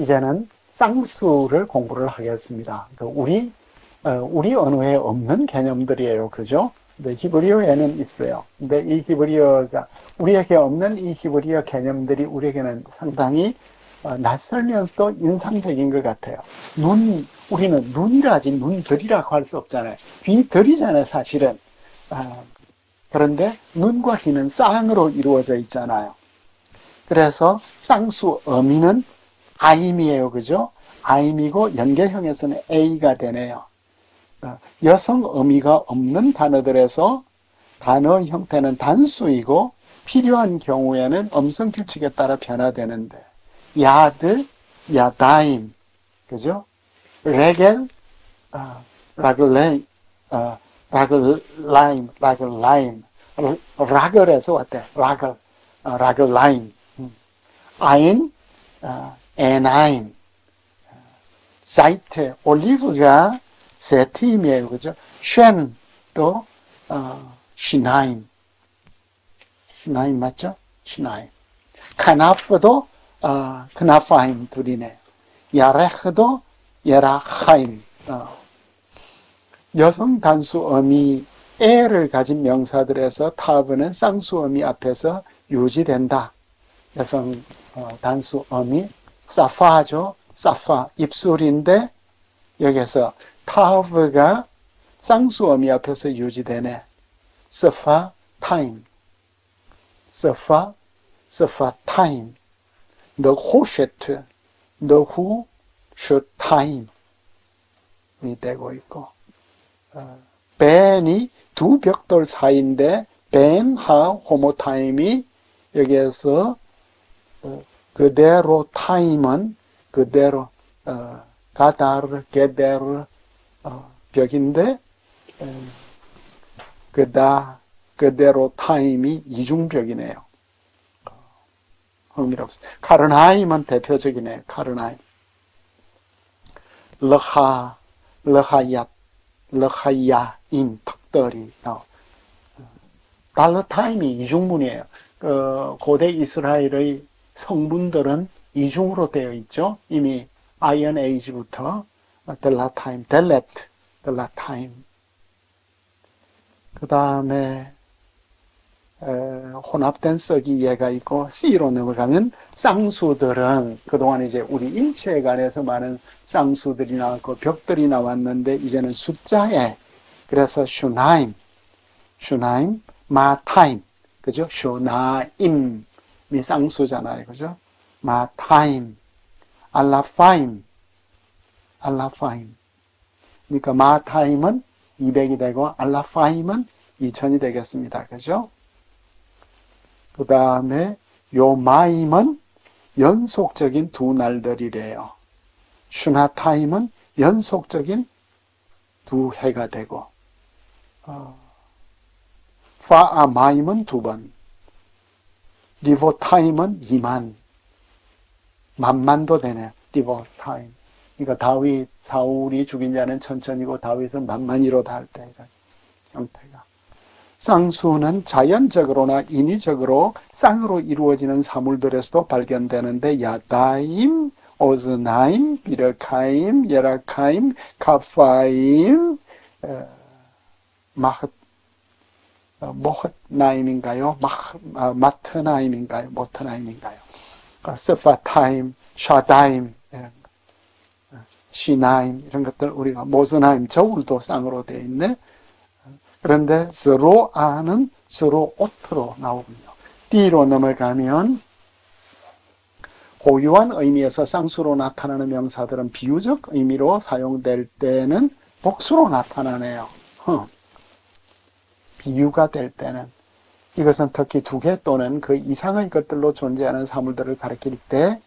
이제는 쌍수를 공부를 하겠습니다. 우리 언어에 없는 개념들이에요. 그죠? 근데 히브리어에는 있어요. 근데 이 히브리어가, 우리에게 없는 이 히브리어 개념들이 우리에게는 상당히 낯설면서도 인상적인 것 같아요. 우리는 눈이라 하지 눈들이라고 할 수 없잖아요. 귀들이잖아요, 사실은. 그런데 눈과 귀는 쌍으로 이루어져 있잖아요. 그래서 쌍수 어미는 아임이에요. 그죠? 아임이고 연계형에서는 A가 되네요. 여성 어미가 없는 단어들에서 단어 형태는 단수이고 필요한 경우에는 음성 규칙에 따라 변화되는데 야드, 야다임, 그죠? 레겔, 라글라임, 라글에서 왔대. 라글라임, 아인, 에나임, 사이트, 올리브가 세 팀이에요. 그죠? 쉔도, 시나임 맞죠? 시나임. 카나프도, 크나파임 둘이네. 야레흐도, 예라하임. 여성 단수 어미, 에를 가진 명사들에서 타브는 쌍수 어미 앞에서 유지된다. 여성 단수 어미, 사파죠. 사파, 입술인데, 여기서 타브가 쌍수 어미 앞에서 유지되네. 서파, 타임. 서파, 타임. 너 호셰트, 너 후, 슈 타임이 되고 있고, 벤이 두 벽돌 사이인데, 벤하 호모타임이 여기에서 그대로 타임은 그대로 가다르, 게데르 벽인데, 그대로 타임이 이중벽이네요. 흥미롭습니다. 카른하임은 대표적이네요. 카른하임. 러하야인 턱들이 달러 타임이 이중문이에요. 고대 이스라엘의 성분들은 이중으로 되어 있죠. 이미 아이언 에이지부터 델라 타임, 델라 타임. 그 다음에 혼합된 썩이 예가 있고 C로 넘어가면 쌍수들은 그동안 이제 우리 인체에 관해서 많은 쌍수들이 나왔고 벽들이 나왔는데 이제는 숫자에 그래서 슈나임, 마타임, 그죠? 슈나임이 쌍수잖아요, 그죠? 마타임, 알라파임. 그러니까 마타임은 200이 되고 알라파임은 2000이 되겠습니다. 그죠? 그 다음에 요마임은 연속적인 두 날들이래요. 슈나타임은 연속적인 두 해가 되고 파아마임은 2번, 리보타임은 2만, 만만도 되네요. 리보타임. 그러니까 사울이 죽인 자는 천천히고 다윗은 만만히로다 할 때 형태가. 쌍수는 자연적으로나 인위적으로 쌍으로 이루어지는 사물들에서도 발견되는데 야다임, 오즈나임, 비르카임, 예라카임, 카파임, 모흐나임인가요? 모트나임인가요? 스파타임, 샤다임, 시나임 이런 것들 우리가 모즈나임 저울도 쌍으로 되어 있네. 그런데 스로아는 스로오트로 나오군요. D로 넘어가면 고유한 의미에서 쌍수로 나타나는 명사들은 비유적 의미로 사용될 때는 복수로 나타나네요. 비유가 될 때는 이것은 특히 2개 또는 그 이상의 것들로 존재하는 사물들을 가리킬 때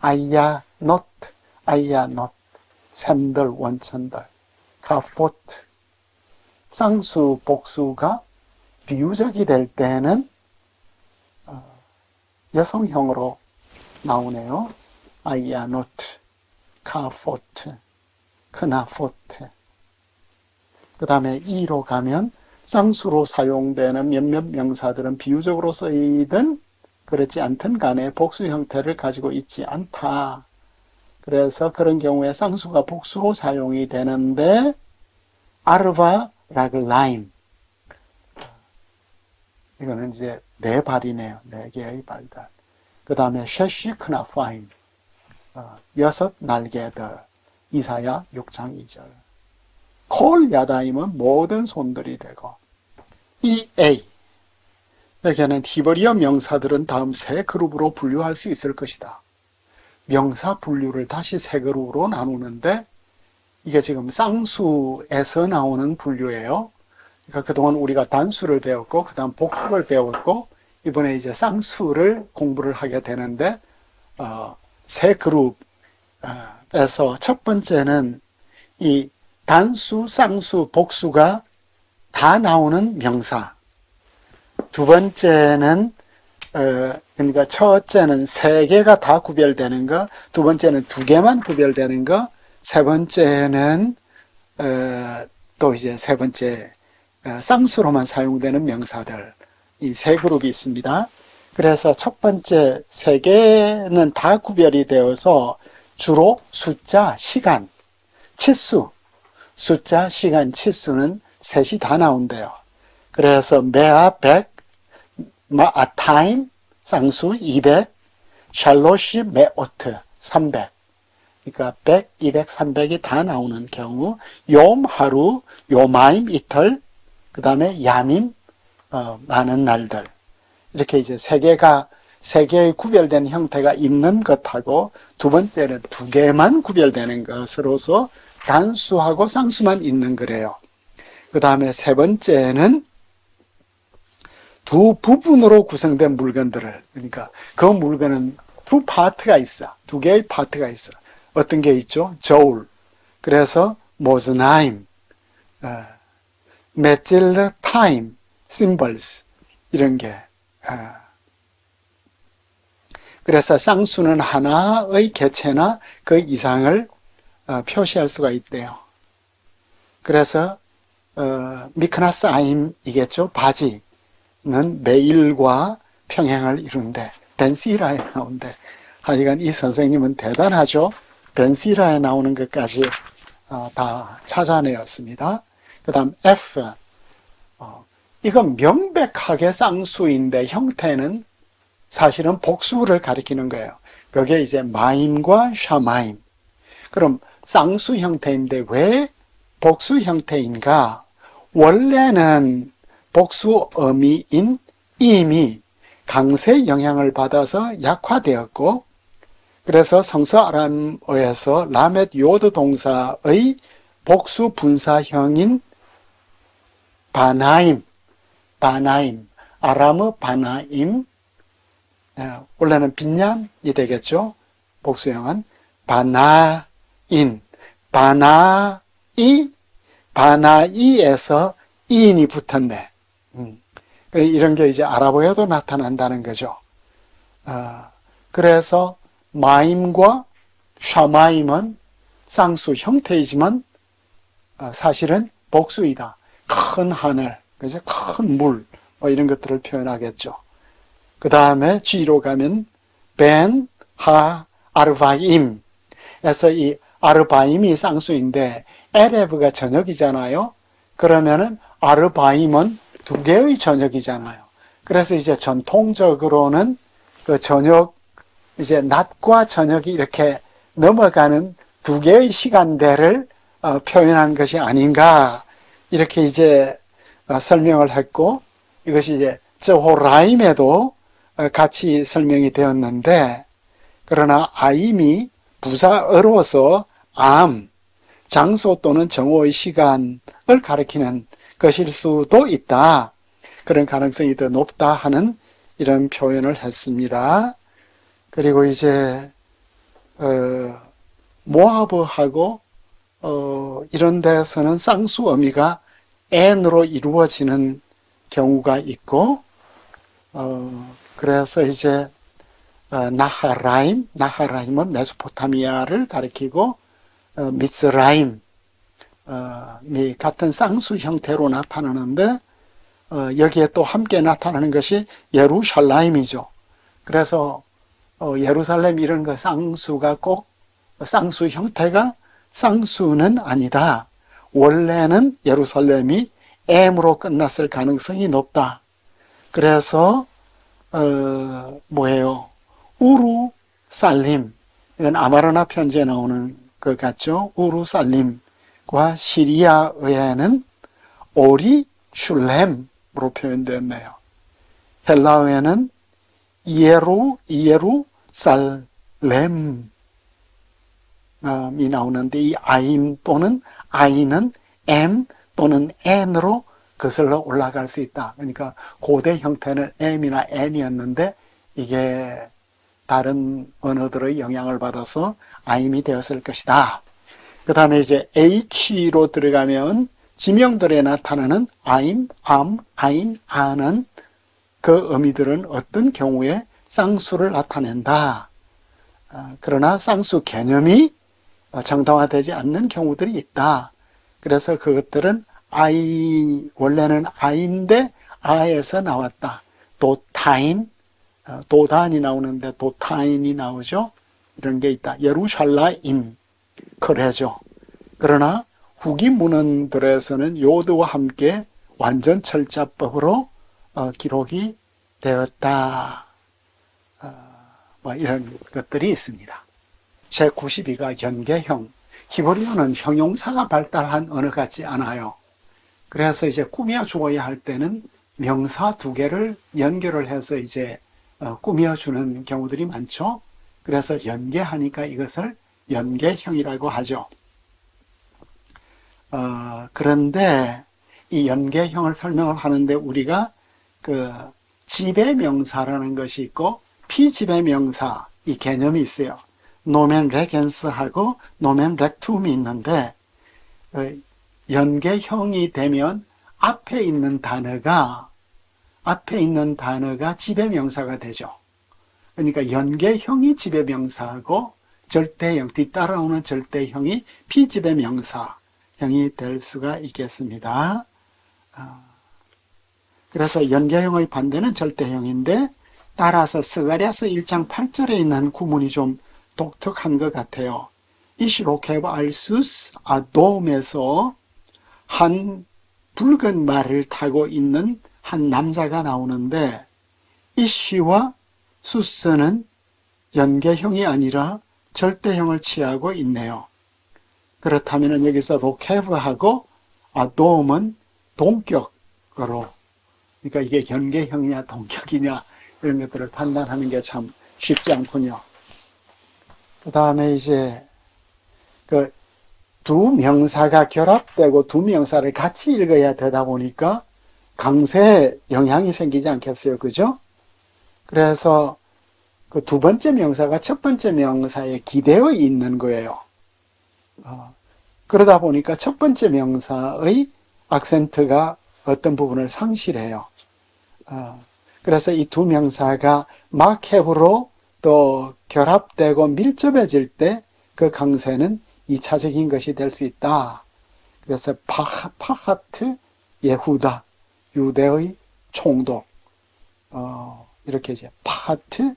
아이야 not, 샘들, 원천들, 카포트 쌍수, 복수가 비유적이 될 때는 여성형으로 나오네요. 아이야 not, 카포트, 크나포트. 그 다음에 E로 가면 쌍수로 사용되는 몇몇 명사들은 비유적으로 쓰이든 그렇지 않든 간에 복수 형태를 가지고 있지 않다. 그래서 그런 경우에 쌍수가 복수로 사용이 되는데 아르바 라글라임, 이거는 이제 네 발이네요. 네 개의 발달. 그 다음에 셰시 크나파임, 여섯 날개들. 이사야 6장 2절. 콜 야다임은 모든 손들이 되고, 이 A, 여기에는 히브리어 명사들은 다음 세 그룹으로 분류할 수 있을 것이다. 명사 분류를 다시 세 그룹으로 나누는데, 이게 지금 쌍수에서 나오는 분류예요. 그러니까 그동안 우리가 단수를 배웠고, 그 다음 복수를 배웠고, 이번에 이제 쌍수를 공부를 하게 되는데, 세 그룹에서 첫 번째는 이 단수, 쌍수, 복수가 다 나오는 명사. 두 번째는, 그러니까 첫째는 세 개가 다 구별되는 거, 두 번째는 두 개만 구별되는 거, 세 번째는, 또 이제 세 번째, 쌍수로만 사용되는 명사들. 이 세 그룹이 있습니다. 그래서 첫 번째 세 개는 다 구별이 되어서 주로 숫자, 시간, 치수, 숫자, 시간, 치수는 셋이 다 나온대요. 그래서 메아 100, 타임, 쌍수 200, 샬롯이 메오트 300. 그러니까 100, 200, 300이 다 나오는 경우, 욤 하루, 요마임 이틀, 그 다음에 야밈 많은 날들. 이렇게 이제 세 개의 구별된 형태가 있는 것하고, 두 번째는 두 개만 구별되는 것으로서 단수하고 쌍수만 있는 거래요. 그 다음에 세 번째는 두 부분으로 구성된 물건들을, 그러니까 그 물건은 두 파트가 있어. 두 개의 파트가 있어. 어떤 게 있죠? 저울. 그래서 모즈나임, 메질르 타임, 심벌스, 이런 게. 그래서 쌍수는 하나의 개체나 그 이상을 표시할 수가 있대요. 그래서 미크나스아임이겠죠. 바지는 매일과 평행을 이룬대. 벤시라에 나온대. 하여간 이 선생님은 대단하죠. 벤시라에 나오는 것까지 다 찾아내었습니다. 그 다음 F, 이건 명백하게 쌍수인데 형태는 사실은 복수를 가리키는 거예요. 그게 이제 마임과 샤마임. 그럼 쌍수 형태인데 왜 복수 형태인가? 원래는 복수 어미인 임이 강세 영향을 받아서 약화되었고, 그래서 성서 아람어에서 라멧 요드 동사의 복수 분사형인 바나임, 아람어 바나임, 원래는 빈양이 되겠죠. 복수형은 바나인, 바나이에서 이인이 붙었네. 이런 게 이제 아랍어에도 나타난다는 거죠. 그래서 마임과 샤마임은 쌍수 형태이지만 사실은 복수이다. 큰 하늘, 그죠? 큰 물, 뭐 이런 것들을 표현하겠죠. 그 다음에 G로 가면 벤, 하, 아르바임. 에서 이 아르바임이 쌍수인데 에레브가 저녁이잖아요. 그러면은 아르바임은 두 개의 저녁이잖아요. 그래서 이제 전통적으로는 그 저녁, 이제 낮과 저녁이 이렇게 넘어가는 두 개의 시간대를 표현한 것이 아닌가, 이렇게 이제 설명을 했고, 이것이 이제 저호라임에도 같이 설명이 되었는데, 그러나 아임이 부사어로서 장소 또는 정오의 시간을 가리키는 것일 수도 있다. 그런 가능성이 더 높다 하는 이런 표현을 했습니다. 그리고 이제 모아브하고 이런 데서는 쌍수 어미가 n으로 이루어지는 경우가 있고, 그래서 이제 나하라임은 메소포타미아를 가리키고, 미스라임 같은 쌍수 형태로 나타나는데, 여기에 또 함께 나타나는 것이 예루살라임이죠. 그래서 예루살렘 이런 거 쌍수가 꼭 쌍수 형태가 쌍수는 아니다. 원래는 예루살렘이 M으로 끝났을 가능성이 높다. 그래서 뭐예요? 우루살림, 이건 아마르나 편지에 나오는 것 같죠? 우루살림과 시리아어에는 오리슐렘으로 표현됐네요. 헬라어에는 이에루살렘이 나오는데, 이 아임 또는 아이는 M 또는 N으로 거슬러 올라갈 수 있다. 그러니까 고대 형태는 M이나 N이었는데 이게 다른 언어들의 영향을 받아서 아임이 되었을 것이다. 그 다음에 이제 H로 들어가면 지명들에 나타나는 아임, 암, 아인, 아는 그 의미들은 어떤 경우에 쌍수를 나타낸다. 그러나 쌍수 개념이 정당화되지 않는 경우들이 있다. 그래서 그것들은 원래는 아인데 아에서 나왔다. 도타인, 도단이 나오는데 도타인이 나오죠. 이런 게 있다. 예루살라임, 그래죠. 그러나 후기 문헌들에서는 요드와 함께 완전 철자법으로 기록이 되었다. 뭐 이런 것들이 있습니다. 제92가 연계형. 히브리어는 형용사가 발달한 언어 같지 않아요. 그래서 이제 꾸며주어야 할 때는 명사 두 개를 연결을 해서 이제 꾸며주는 경우들이 많죠. 그래서 연계하니까 이것을 연계형이라고 하죠. 그런데 이 연계형을 설명을 하는데 우리가 그 지배명사라는 것이 있고 피지배명사 이 개념이 있어요. 노멘 레겐스하고 노멘 렉툼이 있는데 연계형이 되면 앞에 있는 단어가 지배명사가 되죠. 그러니까 연계형이 지배명사하고 절대형, 뒤따라오는 절대형이 피지배명사형이 될 수가 있겠습니다. 그래서 연계형의 반대는 절대형인데 따라서 스가랴서 1장 8절에 있는 구문이 좀 독특한 것 같아요. 이시로케브 알수스 아돔에서 한 붉은 말을 타고 있는 한 남자가 나오는데 이시와 수스는 연계형이 아니라 절대형을 취하고 있네요. 그렇다면 여기서 로케브하고 아돔은 동격으로, 그러니까 이게 연계형이냐 동격이냐 이런 것들을 판단하는 게 참 쉽지 않군요. 그 다음에 이제 그 두 명사가 결합되고 두 명사를 같이 읽어야 되다 보니까 강세에 영향이 생기지 않겠어요, 그죠? 그래서 그 두 번째 명사가 첫 번째 명사에 기대어 있는 거예요. 그러다 보니까 첫 번째 명사의 악센트가 어떤 부분을 상실해요. 그래서 이 두 명사가 마케브로 또 결합되고 밀접해질 때 그 강세는 2차적인 것이 될 수 있다. 그래서 파하트 예후다, 유대의 총독, 이렇게 이제 파하트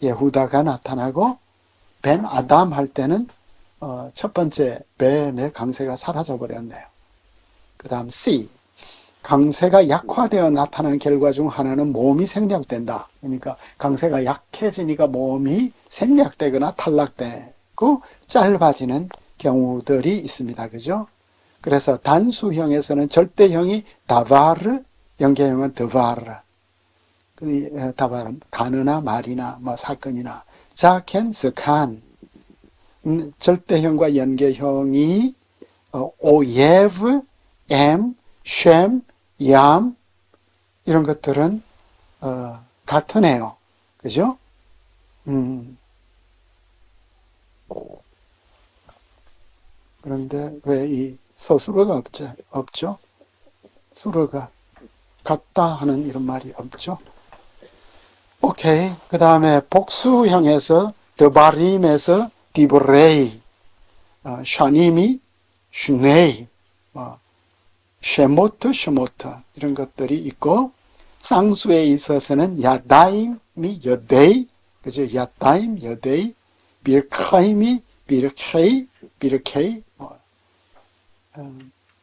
예후다가 나타나고 벤 아담 할 때는 첫 번째 벤의 강세가 사라져 버렸네요. 그 다음 C, 강세가 약화되어 나타나는 결과 중 하나는 몸이 생략된다. 그러니까 강세가 약해지니까 몸이 생략되거나 탈락되고 짧아지는 경우들이 있습니다. 그죠? 그래서 단수형에서는 절대형이 다바르, 연계형은 드바르. 다바르, 단어나 말이나 뭐 사건이나 자켄, 스칸. 절대형과 연계형이 오예브, 엠, 쉔, 얌 이런 것들은 같으네요. 그죠? 그런데 왜 이 서술어가 없죠? 수어가 같다 하는 이런 말이 없죠? 오케이. 그 다음에 복수형에서 드바림에서 디브레이, 샤니미, 슈네이, 쉐모트, 쉐모트 이런 것들이 있고 쌍수에 있어서는 야다임, 여데이, 그죠? 야다임, 여데이, 비르카임이 비르케이.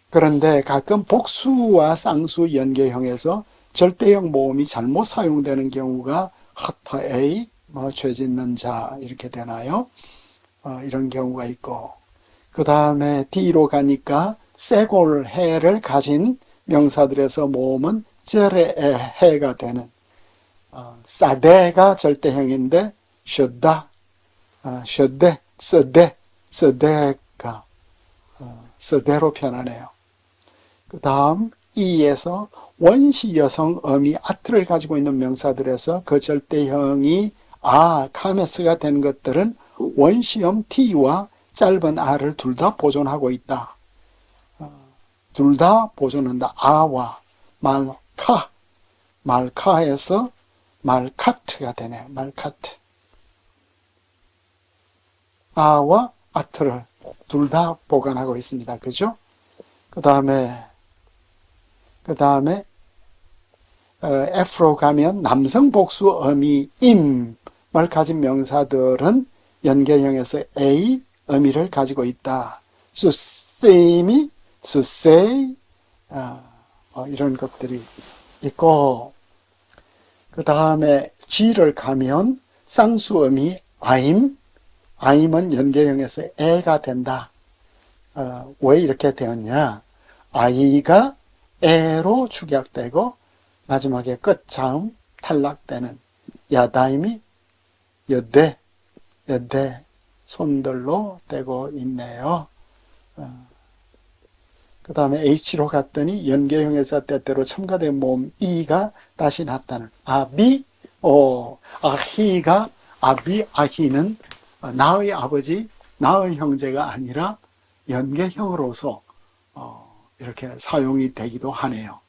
그런데 가끔 복수와 쌍수 연계형에서 절대형 모음이 잘못 사용되는 경우가 하타에이, 죄 짓는 자 이렇게 되나요? 이런 경우가 있고, 그 다음에 뒤로 가니까 세골 해를 가진 명사들에서 모음은 제레에 해가 되는, 사데가 절대형인데 셔다, 셔데, 서데가 서대로 표현하네요. 그 다음 이에서 원시 여성 어미 아트를 가지고 있는 명사들에서 그 절대형이 카메스가 된 것들은 원시형 t와 짧은 r을 둘 다 보존하고 있다. 둘 다 보존한다. 아와 말카에서 말카트가 되네요. 말카트. 아와 아트를 둘 다 보관하고 있습니다. 그죠? 그 다음에 F로 가면 남성 복수 어미 임을 가진 명사들은 연계형에서 A 의미를 가지고 있다. 수세미, 수세이, 이런 것들이 있고, 그 다음에 G를 가면 쌍수 어미 아임은 연계형에서 애가 된다. 왜 이렇게 되었냐? 아이가 애로 축약되고 마지막에 끝자음 탈락되는 야다임이 여대 손들로 되고 있네요. 그 다음에 H로 갔더니 연계형에서 때때로 첨가된 모음 E가 다시 나타나는 아히는 나의 아버지, 나의 형제가 아니라 연계형으로서 이렇게 사용이 되기도 하네요.